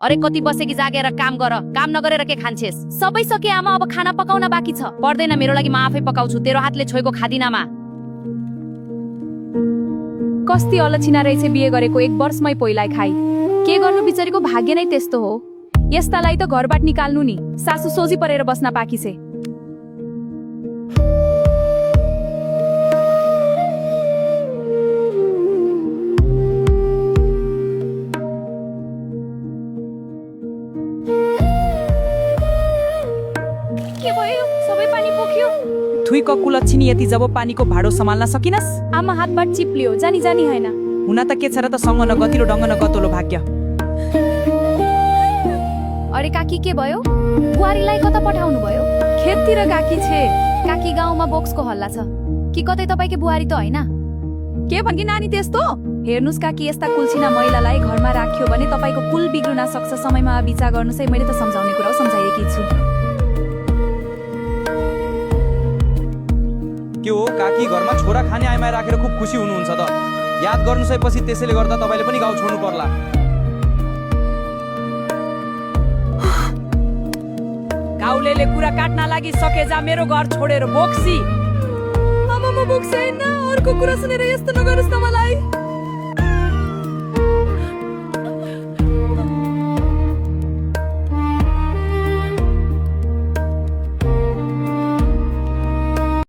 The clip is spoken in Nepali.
अरे कति बसेकी जागेर काम गर, काम नगरेर के खान्छेस? सबै सके आमा, अब खाना पकाउन बाँकी छ। पर्दैन, मेरो लागि म आफै पकाउँछु, तेरो हातले छोएको खादिनमा। कस्ती अलक्षिना रहेछ बिहे गरेको 1 वर्षमै पोइलाई खाइ। के गर्नु, बिचारीको भाग्य नै त्यस्तो हो। यस्तालाई त घरबाट निकाल्नु नि, सासु सोझी परेर बस्न पाकी छे। के भयो? सबै पानी पोख्यो। थुइक कुलच्छिनी यति जब पानीको भाडो सम्हाल्न सकिनस्? आमा हातबाट चिप्लियो, जानी जानी हैन। हुन त के छ र त सँग न गतिलो ढङ्ग न गतोलो भाग्य। अरे काकी के भयो? बुहारीलाई कता पठाउनु भयो? खेततिर काकी छे। काकी गाउँमा बोक्सको हल्ला छ कि कतै तपाईको बुहारी त हैन? के भन्की नानी त्यस्तो? हेर्नुस् काकी, यस्ता कुलछिना महिलालाई घरमा राख्यो भने तपाईको कुल बिग्रुन सक्छ। समयमा विचार गर्नुस् है, मैले त सम्झाउने कुरा सम्झाइएकी छु। के हो काकी, घरमा छोरा खाने आइमा राखेर खुब खुसी हुनुहुन्छ त। याद गर्नुस् है, पछि त्यसैले गर्दा तपाईले पनि गाउँ छोड्नु पर्ला। गाउँलेले कुरा काट्न लागि सके जा मेरो घर छोडेर बोक्सी। आमा म बोक्छु हैन, अर्को कुरा सुनेर यस्तो नगर्नुस् न मलाई।